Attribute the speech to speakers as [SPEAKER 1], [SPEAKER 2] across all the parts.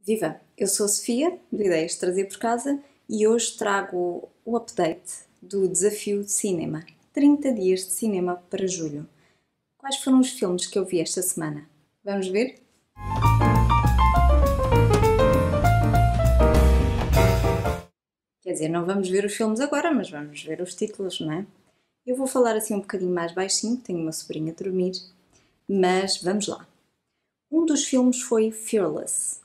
[SPEAKER 1] Viva! Eu sou a Sofia, do Ideias de Trazer por Casa, e hoje trago o update do Desafio de Cinema. 30 dias de cinema para julho. Quais foram os filmes que eu vi esta semana? Vamos ver? Quer dizer, não vamos ver os filmes agora, mas vamos ver os títulos, não é? Eu vou falar assim um bocadinho mais baixinho, tenho uma sobrinha a dormir, mas vamos lá. Um dos filmes foi Fearless.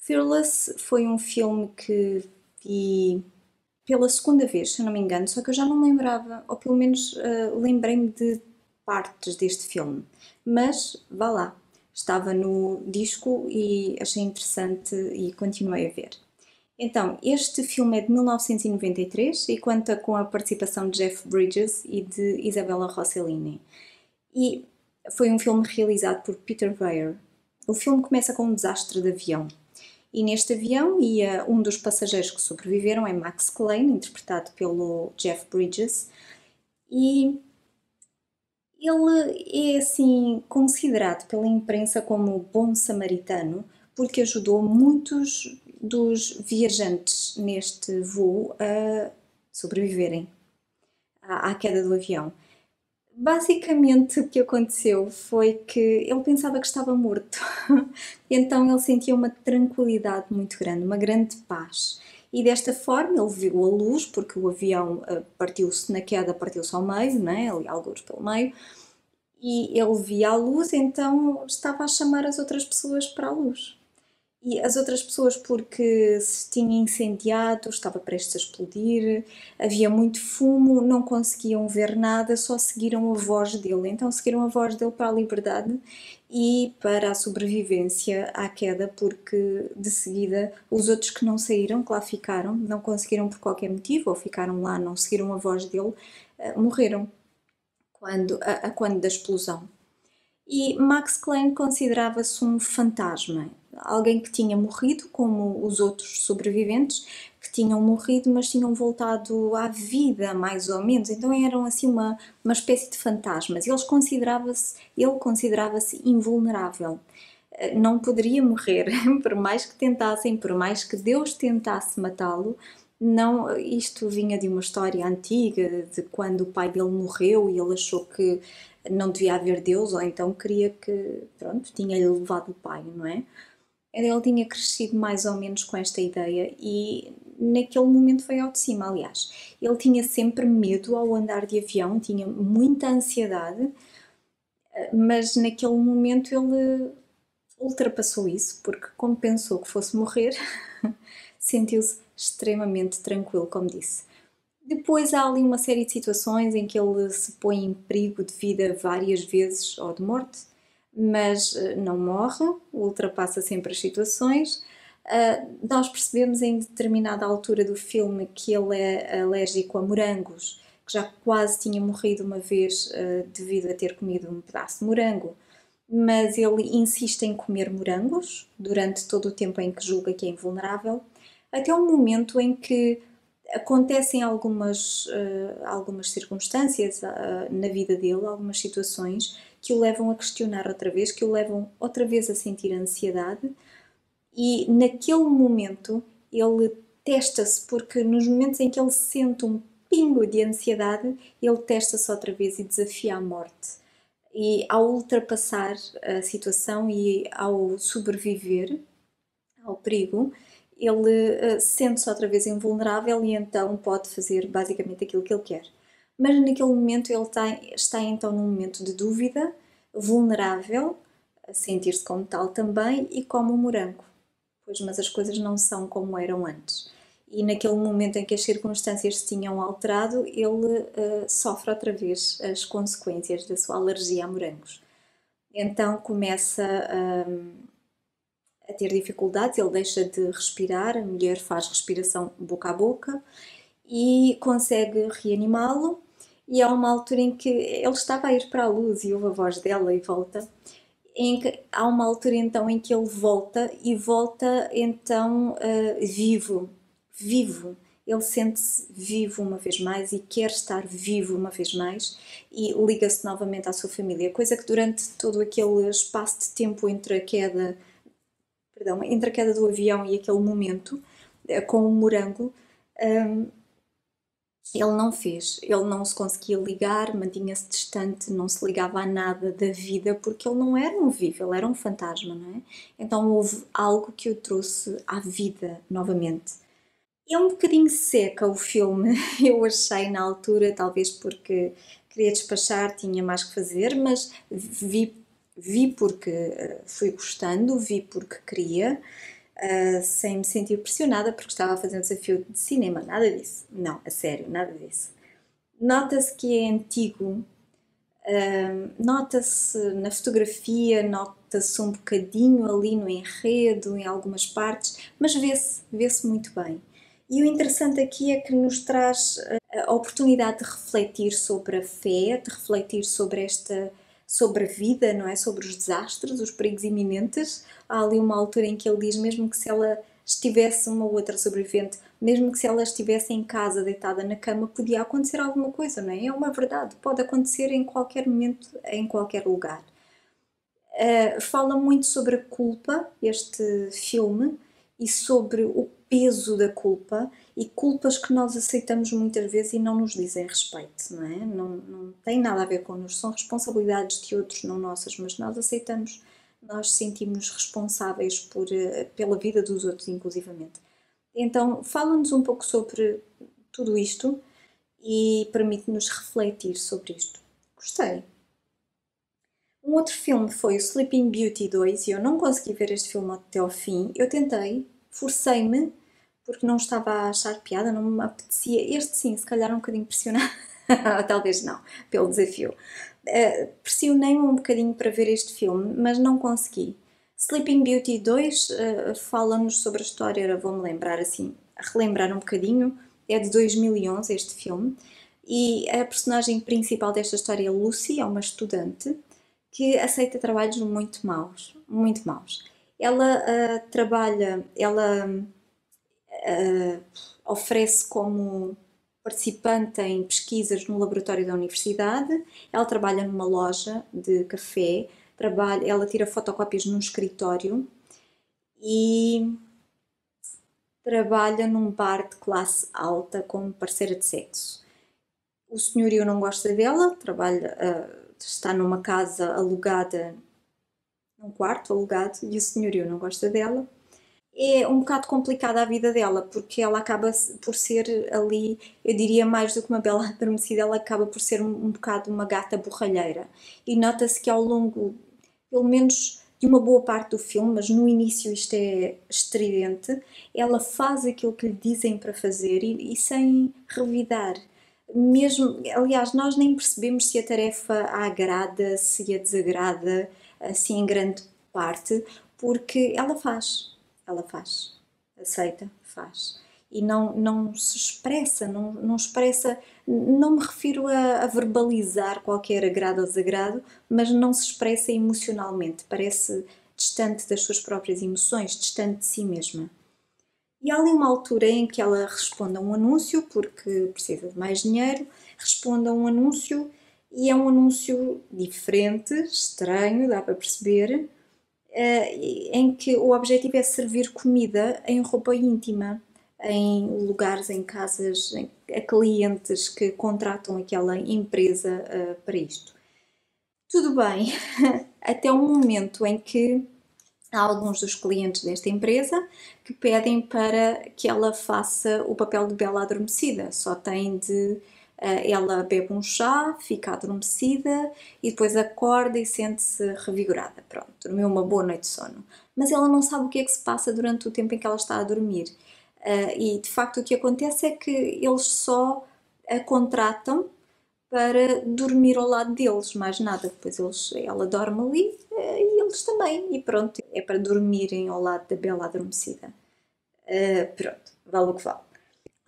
[SPEAKER 1] Fearless foi um filme que vi pela segunda vez, se eu não me engano, só que eu já não me lembrava, ou pelo menos lembrei-me de partes deste filme. Mas, vá lá, estava no disco e achei interessante e continuei a ver. Então, este filme é de 1993 e conta com a participação de Jeff Bridges e de Isabella Rossellini. E foi um filme realizado por Peter Weir. O filme começa com um desastre de avião. E neste avião ia um dos passageiros que sobreviveram, é Max Klein, interpretado pelo Jeff Bridges, e ele é assim considerado pela imprensa como bom samaritano porque ajudou muitos dos viajantes neste voo a sobreviverem à queda do avião. Basicamente, o que aconteceu foi que ele pensava que estava morto. Então ele sentia uma tranquilidade muito grande, uma grande paz. E desta forma ele viu a luz, porque o avião partiu-se na queda, partiu-se ao meio, né? Ali alguns pelo meio, e ele via a luz, então estava a chamar as outras pessoas para a luz. E as outras pessoas, porque se tinha incendiado, estava prestes a explodir, havia muito fumo, não conseguiam ver nada, só seguiram a voz dele. Então seguiram a voz dele para a liberdade e para a sobrevivência à queda, porque de seguida os outros que não saíram, que lá ficaram, não conseguiram por qualquer motivo, ou ficaram lá, não seguiram a voz dele, morreram quando da explosão. E Max Klein considerava-se um fantasma, alguém que tinha morrido, como os outros sobreviventes, que tinham morrido, mas tinham voltado à vida, mais ou menos. Então eram assim uma espécie de fantasmas. Ele considerava-se invulnerável. Não poderia morrer, por mais que tentassem, por mais que Deus tentasse matá-lo. Não, isto vinha de uma história antiga, de quando o pai dele morreu e ele achou que não devia haver Deus, ou então queria que, pronto, tinha-lhe levado o pai, não é? Ele tinha crescido mais ou menos com esta ideia e naquele momento foi ao de cima, aliás. Ele tinha sempre medo ao andar de avião, tinha muita ansiedade, mas naquele momento ele ultrapassou isso, porque como pensou que fosse morrer, sentiu-se extremamente tranquilo, como disse. Depois há ali uma série de situações em que ele se põe em perigo de vida várias vezes ou de morte, mas não morre, ultrapassa sempre as situações. Nós percebemos em determinada altura do filme que ele é alérgico a morangos, que já quase tinha morrido uma vez devido a ter comido um pedaço de morango, mas ele insiste em comer morangos durante todo o tempo em que julga que é invulnerável, até o momento em que acontecem algumas circunstâncias na vida dele, algumas situações que o levam a questionar outra vez, que o levam outra vez a sentir ansiedade, e naquele momento ele testa-se, porque nos momentos em que ele sente um pingo de ansiedade, ele testa-se outra vez e desafia a morte. E ao ultrapassar a situação e ao sobreviver ao perigo, ele sente-se outra vez invulnerável e então pode fazer basicamente aquilo que ele quer. Mas naquele momento ele está então num momento de dúvida, vulnerável, a sentir-se como tal também e como um morango. Pois, mas as coisas não são como eram antes. E naquele momento em que as circunstâncias se tinham alterado, ele sofre outra vez as consequências da sua alergia a morangos. Então começa a ter dificuldades, ele deixa de respirar, a mulher faz respiração boca a boca e consegue reanimá-lo. E há uma altura em que ele estava a ir para a luz e ouve a voz dela e volta. Há uma altura então em que ele volta e volta então vivo. Ele sente-se vivo uma vez mais e quer estar vivo uma vez mais e liga-se novamente à sua família, coisa que durante todo aquele espaço de tempo entre a queda perdão, entre a queda do avião e aquele momento, com o morango, ele não fez, ele não se conseguia ligar, mantinha-se distante, não se ligava a nada da vida, porque ele não era um vivo, ele era um fantasma, não é? Então houve algo que o trouxe à vida novamente. É um bocadinho seca o filme, eu achei na altura, talvez porque queria despachar, tinha mais que fazer, mas vi porque fui gostando, vi porque queria, sem me sentir pressionada porque estava a fazer um desafio de cinema, nada disso. Não, a sério, nada disso. Nota-se que é antigo, nota-se na fotografia, nota-se um bocadinho ali no enredo, em algumas partes, mas vê-se muito bem. E o interessante aqui é que nos traz a oportunidade de refletir sobre a fé, de refletir sobre a vida, não é? Sobre os desastres, os perigos iminentes. Há ali uma altura em que ele diz, mesmo que se ela estivesse uma outra sobrevivente, mesmo que se ela estivesse em casa deitada na cama, podia acontecer alguma coisa, não é? É uma verdade, pode acontecer em qualquer momento, em qualquer lugar. Fala muito sobre a culpa, este filme, e sobre o peso da culpa e culpas que nós aceitamos muitas vezes e não nos dizem respeito, não é? Não tem nada a ver connosco, são responsabilidades de outros, não nossas, mas nós aceitamos, nós sentimos responsáveis pela vida dos outros, inclusivamente. Então, fala-nos um pouco sobre tudo isto e permite-nos refletir sobre isto. Gostei. Um outro filme foi o Sleeping Beauty 2 e eu não consegui ver este filme até ao fim. Eu tentei, forcei-me, porque não estava a achar piada, não me apetecia. Este sim, se calhar um bocadinho pressionado, talvez não, pelo desafio. Pressionei-me um bocadinho para ver este filme, mas não consegui. Sleeping Beauty 2 fala-nos sobre a história, vou-me lembrar assim, relembrar um bocadinho, é de 2011 este filme, e a personagem principal desta história é Lucy, é uma estudante, que aceita trabalhos muito maus, muito maus. Ela oferece como participante em pesquisas no laboratório da universidade, ela trabalha numa loja de café, ela tira fotocópias num escritório e trabalha num bar de classe alta como parceira de sexo. O senhorio não gosta dela, está numa casa alugada, num quarto alugado, e o senhorio não gosta dela. É um bocado complicada a vida dela, porque ela acaba por ser ali, eu diria mais do que uma bela adormecida, ela acaba por ser um bocado uma gata borralheira. E nota-se que ao longo, pelo menos de uma boa parte do filme, mas no início isto é estridente, ela faz aquilo que lhe dizem para fazer e sem revidar. Mesmo, aliás, nós nem percebemos se a tarefa a agrada, se a desagrada, assim em grande parte, porque ela faz, aceita, faz. E não se expressa, não expressa, não me refiro a verbalizar qualquer agrado ou desagrado, mas não se expressa emocionalmente, parece distante das suas próprias emoções, distante de si mesma. E há ali uma altura em que ela responde a um anúncio, porque precisa de mais dinheiro, responde a um anúncio e é um anúncio diferente, estranho, dá para perceber, em que o objetivo é servir comida em roupa íntima, em lugares, em casas, a clientes que contratam aquela empresa para isto. Tudo bem, até o momento em que há alguns dos clientes desta empresa que pedem para que ela faça o papel de bela adormecida. Só tem de. Ela bebe um chá, fica adormecida e depois acorda e sente-se revigorada. Pronto, dormiu uma boa noite de sono. Mas ela não sabe o que é que se passa durante o tempo em que ela está a dormir. E de facto o que acontece é que eles só a contratam para dormir ao lado deles, mais nada. Depois ela dorme ali e eles também. E pronto, é para dormirem ao lado da bela adormecida. Pronto, vale o que vale.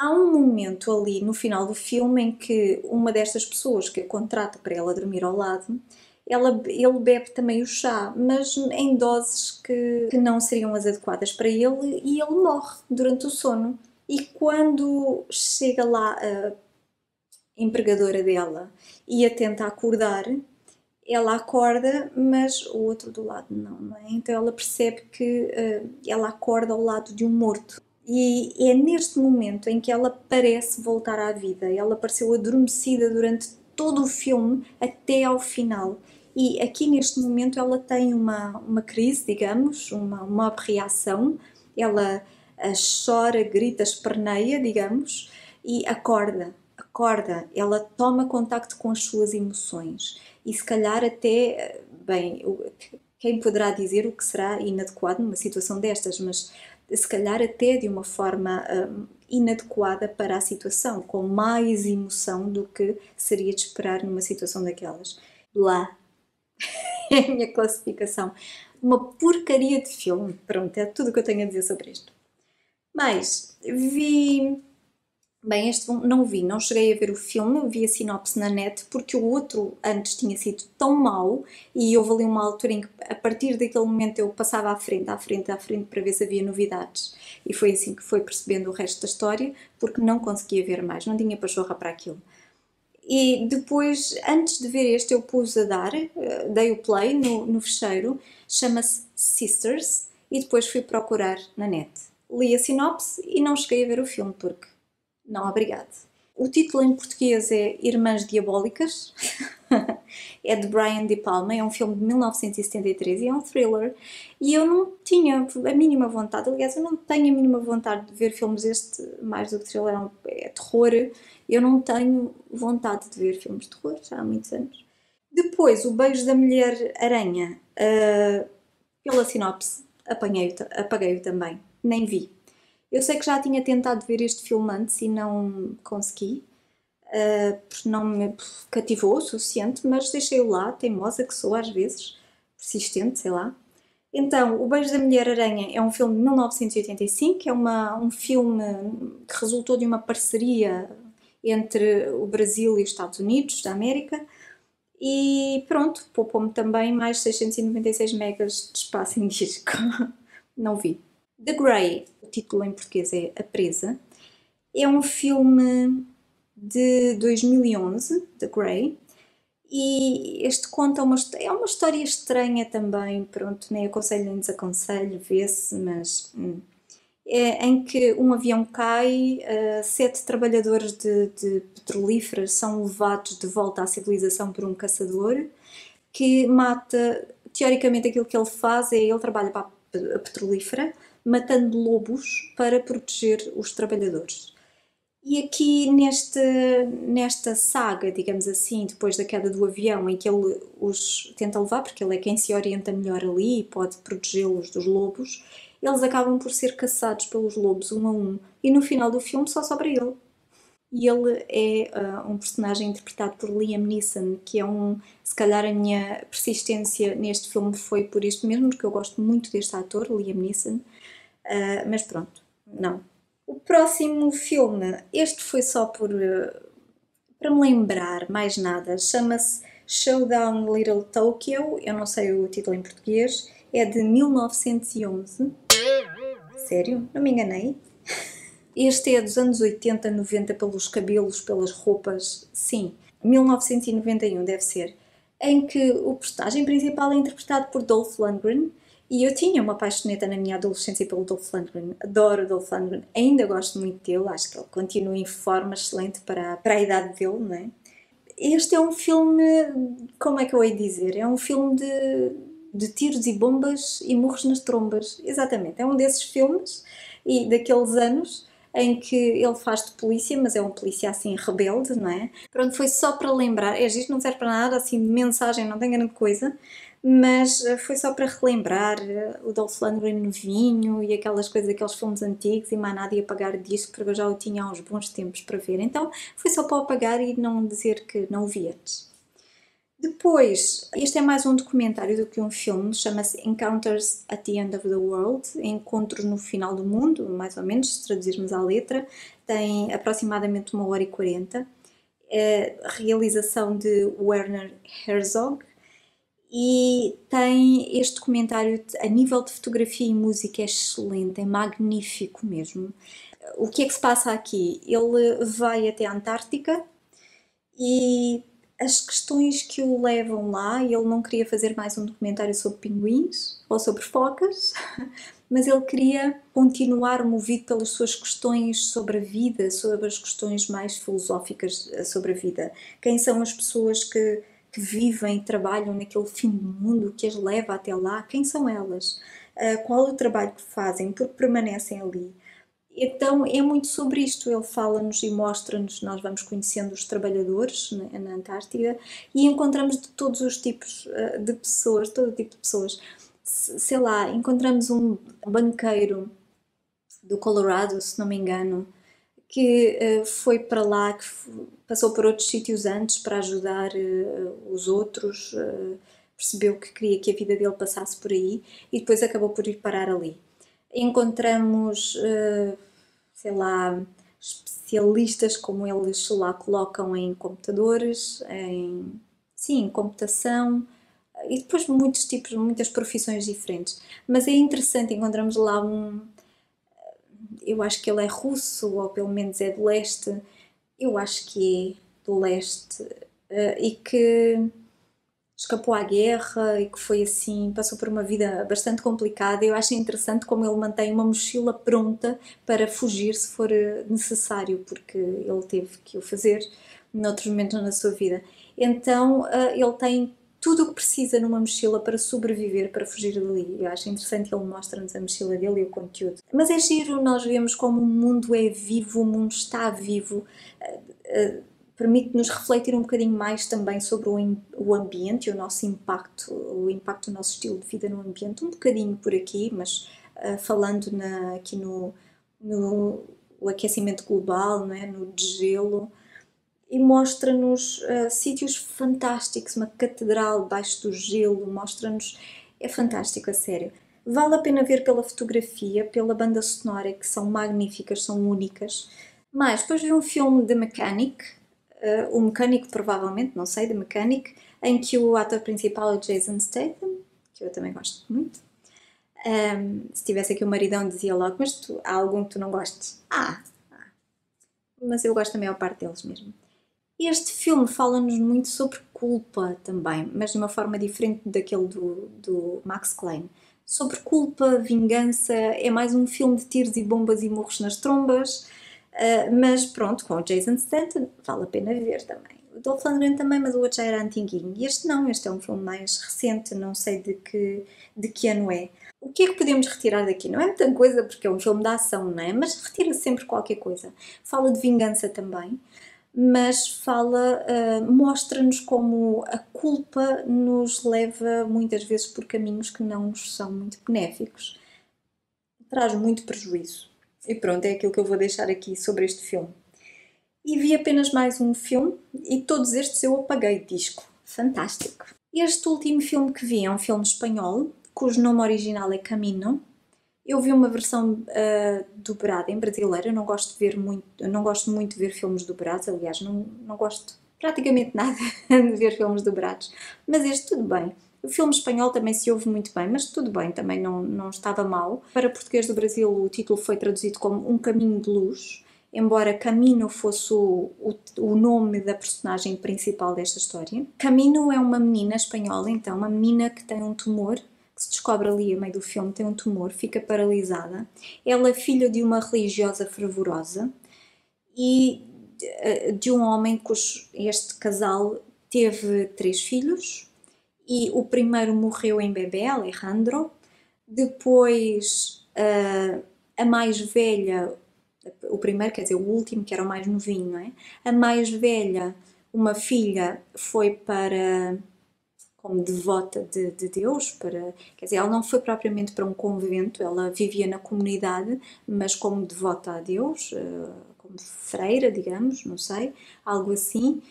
[SPEAKER 1] Há um momento ali no final do filme em que uma destas pessoas que a contrata para ela dormir ao lado, ele bebe também o chá, mas em doses que não seriam as adequadas para ele e ele morre durante o sono. E quando chega lá a empregadora dela e a tenta acordar, ela acorda, mas o outro do lado não é? Então ela percebe que ela acorda ao lado de um morto. E é neste momento em que ela parece voltar à vida. Ela pareceu adormecida durante todo o filme até ao final. E aqui neste momento ela tem uma crise, digamos, uma reação. Ela chora, grita, esperneia, digamos, e acorda. Ela toma contacto com as suas emoções. E se calhar até, bem, quem poderá dizer o que será inadequado numa situação destas, mas se calhar até de uma forma inadequada para a situação, com mais emoção do que seria de esperar numa situação daquelas. Lá é a minha classificação. Uma porcaria de filme. Pronto, é tudo o que eu tenho a dizer sobre isto. Mas vi. Bem, este não vi, não cheguei a ver o filme, vi a sinopse na net, porque o outro antes tinha sido tão mau e houve ali uma altura em que a partir daquele momento eu passava à frente para ver se havia novidades. E foi assim que foi percebendo o resto da história, porque não conseguia ver mais, não tinha pachorra para aquilo. E depois, antes de ver este, eu pus a dar, dei o play no fecheiro, chama-se Sisters, e depois fui procurar na net. Li a sinopse e não cheguei a ver o filme, porque não, obrigado. O título em português é Irmãs Diabólicas, é de Brian De Palma, é um filme de 1973 e é um thriller. E eu não tinha a mínima vontade, aliás, eu não tenho a mínima vontade de ver filmes este, mais do que thriller, é terror. Eu não tenho vontade de ver filmes de terror já há muitos anos. Depois, O Beijo da Mulher-Aranha, pela sinopse, apaguei-o também, nem vi. Eu sei que já tinha tentado ver este filme antes e não consegui, porque não me cativou o suficiente, mas deixei-o lá, teimosa que sou às vezes, persistente, sei lá. Então, O Beijo da Mulher-Aranha é um filme de 1985, é um filme que resultou de uma parceria entre o Brasil e os Estados Unidos da América e pronto, poupou-me também mais 696 megas de espaço em disco. Não vi. The Grey, o título em português é A Presa, é um filme de 2011, The Grey, e este conta é uma história estranha também, pronto, nem aconselho nem desaconselho, vê-se, mas em que um avião cai, 7 trabalhadores de petrolíferas são levados de volta à civilização por um caçador que mata, teoricamente aquilo que ele faz é, ele trabalha para a petrolífera, matando lobos para proteger os trabalhadores. E aqui nesta saga, digamos assim, depois da queda do avião, em que ele os tenta levar, porque ele é quem se orienta melhor ali e pode protegê-los dos lobos, eles acabam por ser caçados pelos lobos um a um. E no final do filme só sobra ele. E ele é um personagem interpretado por Liam Neeson, que é se calhar a minha persistência neste filme foi por isto mesmo, porque eu gosto muito deste ator, Liam Neeson, mas pronto, não. O próximo filme, este foi só para me lembrar, mais nada, chama-se Showdown Little Tokyo, eu não sei o título em português, é de 1911. Sério? Não me enganei? Este é dos anos 80, 90, pelos cabelos, pelas roupas, sim. 1991 deve ser. Em que o personagem principal é interpretado por Dolph Lundgren. E eu tinha uma paixoneta na minha adolescência pelo Dolph Lundgren. Adoro o Dolph Lundgren. Ainda gosto muito dele. Acho que ele continua em forma excelente para a idade dele, não é? Este é um filme, como é que eu hei de dizer? É um filme de tiros e bombas e murros nas trombas. Exatamente. É um desses filmes e daqueles anos em que ele faz de polícia, mas é um polícia assim rebelde, não é? Pronto, foi só para lembrar, isto não serve para nada, assim, de mensagem não tem grande coisa, mas foi só para relembrar o Dolph Lundgren novinho e aquelas coisas, aqueles filmes antigos e mais nada ia apagar disso, porque eu já o tinha há uns bons tempos para ver, então foi só para o apagar e não dizer que não o vi antes. Depois, este é mais um documentário do que um filme, chama-se Encounters at the End of the World, Encontros no Final do Mundo, mais ou menos, se traduzirmos à letra, tem aproximadamente 1h40, realização de Werner Herzog, e tem este documentário, a nível de fotografia e música, é excelente, é magnífico mesmo. O que é que se passa aqui? Ele vai até a Antártica e as questões que o levam lá. Ele não queria fazer mais um documentário sobre pinguins ou sobre focas, mas ele queria continuar movido pelas suas questões sobre a vida, sobre as questões mais filosóficas sobre a vida. Quem são as pessoas que vivem e trabalham naquele fim do mundo, que as leva até lá? Quem são elas? Qual o trabalho que fazem? Porque permanecem ali? Então é muito sobre isto, ele fala-nos e mostra-nos, nós vamos conhecendo os trabalhadores na Antártida e encontramos de todos os tipos de pessoas, todo tipo de pessoas. Sei lá, encontramos um banqueiro do Colorado, se não me engano, que foi para lá, que passou por outros sítios antes para ajudar os outros, percebeu que queria que a vida dele passasse por aí e depois acabou por ir parar ali. Encontramos, sei lá, especialistas como eles lá colocam em computadores, sim, em computação, e depois muitos tipos, muitas profissões diferentes. Mas é interessante, encontramos lá eu acho que ele é russo, ou pelo menos é do leste, eu acho que é do leste, e que escapou à guerra e que foi assim, passou por uma vida bastante complicada. Eu acho interessante como ele mantém uma mochila pronta para fugir se for necessário, porque ele teve que o fazer noutros momentos na sua vida. Então ele tem tudo o que precisa numa mochila para sobreviver, para fugir dali. Eu acho interessante, ele mostra-nos a mochila dele e o conteúdo. Mas é giro, nós vemos como o mundo é vivo, o mundo está vivo, permite-nos refletir um bocadinho mais também sobre o ambiente e o nosso impacto, o impacto do nosso estilo de vida no ambiente, um bocadinho por aqui, mas falando aqui no o aquecimento global, não é? No degelo, e mostra-nos sítios fantásticos, uma catedral debaixo do gelo, mostra-nos, é fantástico, a sério. Vale a pena ver pela fotografia, pela banda sonora, que são magníficas, são únicas. Mas depois vi um filme de Mechanic, o Mecânico provavelmente, não sei, de Mechanic, em que o ator principal é o Jason Statham, que eu também gosto muito. Se tivesse aqui o maridão dizia logo, mas há algum que tu não gostes? Mas eu gosto da maior parte deles mesmo. Este filme fala-nos muito sobre culpa também, mas de uma forma diferente daquele do Max Klein. Sobre culpa, vingança, é mais um filme de tiros e bombas e murros nas trombas, mas pronto, com o Jason Statham vale a pena ver também. O Dolph Lundgren também, mas o outro já era antiguinho. E este não, este é um filme mais recente, não sei de que ano é. O que é que podemos retirar daqui? Não é muita coisa, porque é um filme de ação, não é? Mas retira sempre qualquer coisa. Fala de vingança também, mas mostra-nos como a culpa nos leva muitas vezes por caminhos que não nos são muito benéficos. Traz muito prejuízo. E pronto, é aquilo que eu vou deixar aqui sobre este filme. E vi apenas mais um filme e todos estes eu apaguei de disco. Fantástico! Este último filme que vi é um filme espanhol, cujo nome original é Camino. Eu vi uma versão dobrada em brasileiro. Eu não gosto muito de ver filmes dobrados, aliás, não gosto praticamente nada de ver filmes dobrados, mas este tudo bem. O filme espanhol também se ouve muito bem, mas tudo bem, também não estava mal. Para português do Brasil, o título foi traduzido como Um Caminho de Luz, embora Camino fosse o nome da personagem principal desta história. Camino é uma menina espanhola, então, uma menina que tem um tumor, que se descobre ali a meio do filme, tem um tumor, fica paralisada. Ela é filha de uma religiosa fervorosa e de um homem cujo este casal teve 3 filhos, e o primeiro morreu em bebê, Alejandro. Depois a mais velha, o primeiro, quer dizer, o último, que era o mais novinho, não é? A mais velha, uma filha, foi para como devota de Deus, quer dizer, ela não foi propriamente para um convento, ela vivia na comunidade, mas como devota a Deus, como freira, digamos, não sei, algo assim.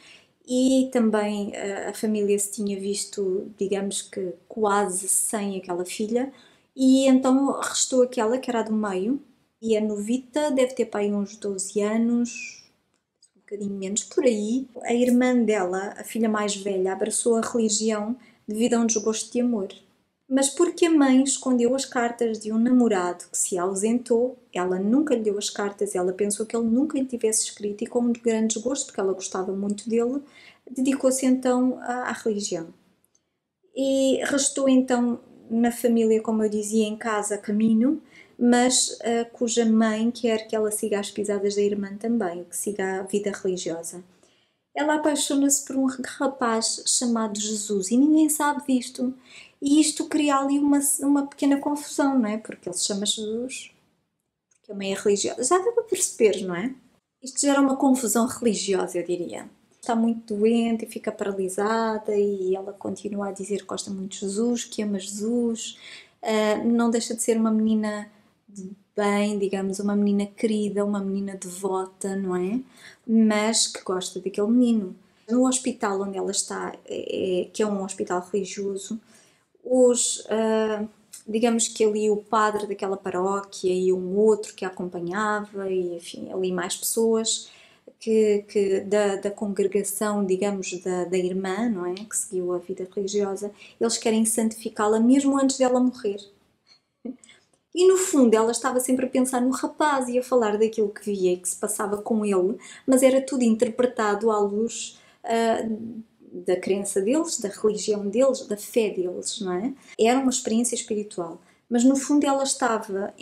[SPEAKER 1] E também a família se tinha visto, digamos que quase sem aquela filha, e então restou aquela que era a do meio, e a novita deve ter para aí uns 12 anos, um bocadinho menos por aí. A irmã dela, a filha mais velha, abraçou a religião devido a um desgosto de amor. Mas porque a mãe escondeu as cartas de um namorado que se ausentou, ela nunca lhe deu as cartas, ela pensou que ele nunca lhe tivesse escrito, e com um grande desgosto, porque ela gostava muito dele, dedicou-se então à religião. E restou então na família, como eu dizia, em casa, caminho, mas cuja mãe quer que ela siga as pisadas da irmã também, que siga a vida religiosa. Ela apaixona-se por um rapaz chamado Jesus e ninguém sabe disto. E isto cria ali uma pequena confusão, não é? Porque ele se chama Jesus, porque a mãe é religiosa. Já deu para perceber, não é? Isto gera uma confusão religiosa, eu diria. Está muito doente e fica paralisada e ela continua a dizer que gosta muito de Jesus, que ama Jesus. Não deixa de ser uma menina de bem, digamos, uma menina querida, uma menina devota, não é? Mas que gosta daquele menino. No hospital onde ela está, que é um hospital religioso, digamos que ali o padre daquela paróquia e um outro que a acompanhava e enfim, ali mais pessoas da congregação, digamos, da irmã, não é? Que seguiu a vida religiosa, eles querem santificá-la mesmo antes dela morrer. E no fundo ela estava sempre a pensar no rapaz e a falar daquilo que via e que se passava com ele, mas era tudo interpretado à luz da crença deles, da religião deles, da fé deles, não é? Era uma experiência espiritual. Mas no fundo ela estava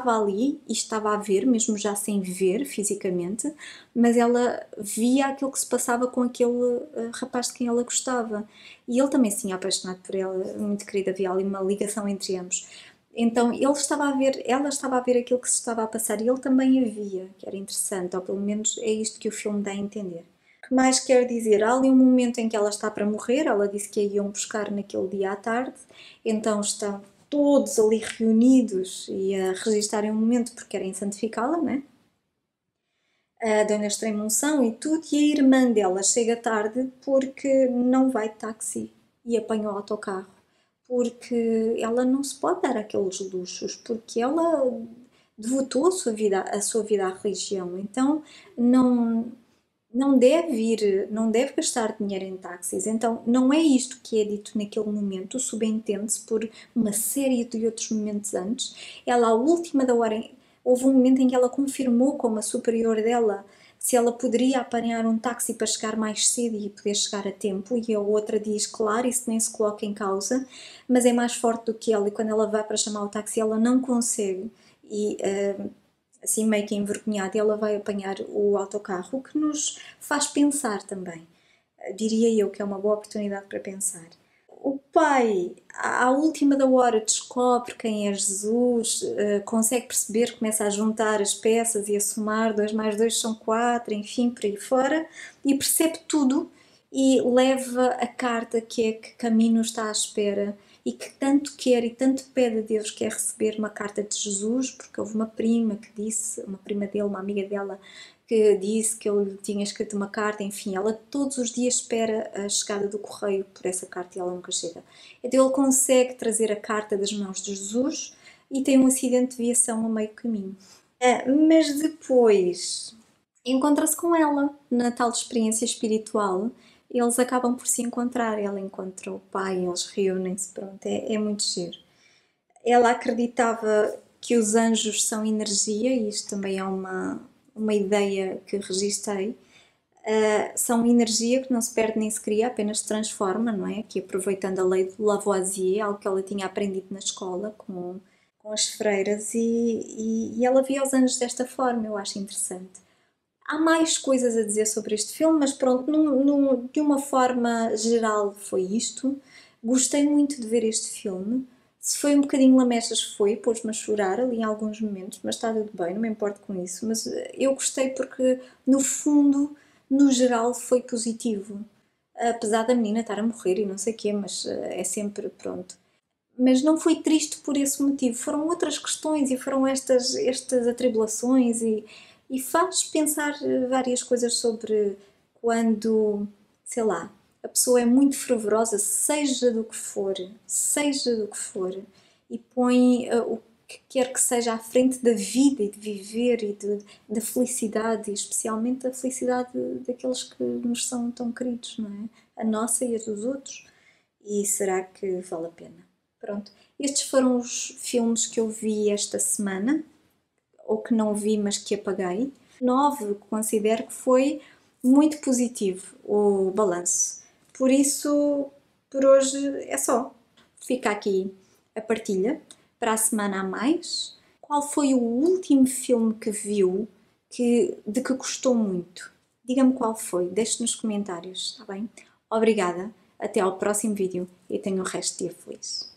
[SPEAKER 1] ali e estava a ver, mesmo já sem ver fisicamente, mas ela via aquilo que se passava com aquele rapaz de quem ela gostava. E ele também se tinha apaixonado por ela, muito querida, havia ali uma ligação entre ambos. Então ele estava a ver, ela estava a ver aquilo que se estava a passar e ele também a via, que era interessante, ou pelo menos é isto que o filme dá a entender. O que mais quer dizer? Há ali um momento em que ela está para morrer, ela disse que a iam buscar naquele dia à tarde, então estão todos ali reunidos e a registarem um momento porque querem santificá-la, né? Dão-lhe a extrema-unção e tudo, e a irmã dela chega tarde porque não vai de táxi e apanha o autocarro, porque ela não se pode dar aqueles luxos, porque ela devotou a sua vida à religião, então não, não deve gastar dinheiro em táxis. Então, não é isto que é dito naquele momento, subentende-se por uma série de outros momentos antes. Ela, à última da hora, houve um momento em que ela confirmou com a superior dela se ela poderia apanhar um táxi para chegar mais cedo e poder chegar a tempo, e a outra diz, claro, isso nem se coloca em causa, mas é mais forte do que ela, e quando ela vai para chamar o táxi, ela não consegue, e assim meio que envergonhada, ela vai apanhar o autocarro, o que nos faz pensar também. Diria eu que é uma boa oportunidade para pensar. O pai, à última da hora, descobre quem é Jesus, consegue perceber, começa a juntar as peças e a somar, 2 mais 2 são 4, enfim, por aí fora, e percebe tudo e leva a carta que é que Camino está à espera e que tanto quer e tanto pede a Deus, que é receber uma carta de Jesus, porque houve uma prima que disse, uma prima dele, uma amiga dela, que disse que ele tinha escrito uma carta, enfim, ela todos os dias espera a chegada do correio por essa carta e ela nunca chega. Então ele consegue trazer a carta das mãos de Jesus e tem um acidente de viação a meio caminho. Mas depois encontra-se com ela na tal experiência espiritual. Eles acabam por se encontrar, ela encontra o pai, eles reúnem-se, pronto, é muito giro. Ela acreditava que os anjos são energia, e isto também é uma ideia que registrei. São energia que não se perde nem se cria, apenas se transforma, não é? Que aproveitando a lei do Lavoisier, algo que ela tinha aprendido na escola com as freiras, e ela via os anjos desta forma, eu acho interessante. Há mais coisas a dizer sobre este filme, mas pronto, de uma forma geral foi isto. Gostei muito de ver este filme. Se foi um bocadinho lamechas, foi, pôs-me a chorar ali em alguns momentos, mas está tudo bem, não me importo com isso. Mas eu gostei porque, no fundo, no geral, foi positivo. Apesar da menina estar a morrer e não sei o quê, mas é sempre pronto. Mas não foi triste por esse motivo, foram outras questões e foram estas atribulações e faz pensar várias coisas sobre quando, sei lá, a pessoa é muito fervorosa, seja do que for, e põe o que quer que seja à frente da vida e de viver e da felicidade, e especialmente a felicidade daqueles que nos são tão queridos, não é? A nossa e a dos outros. E será que vale a pena? Pronto, estes foram os filmes que eu vi esta semana, ou que não vi, mas que apaguei. 9, considero que foi muito positivo o balanço. Por isso, por hoje é só. Fica aqui a partilha. Para a semana há mais. Qual foi o último filme que viu de que gostou muito? Diga-me qual foi, deixe nos comentários, está bem? Obrigada, até ao próximo vídeo e tenha o resto de dia feliz.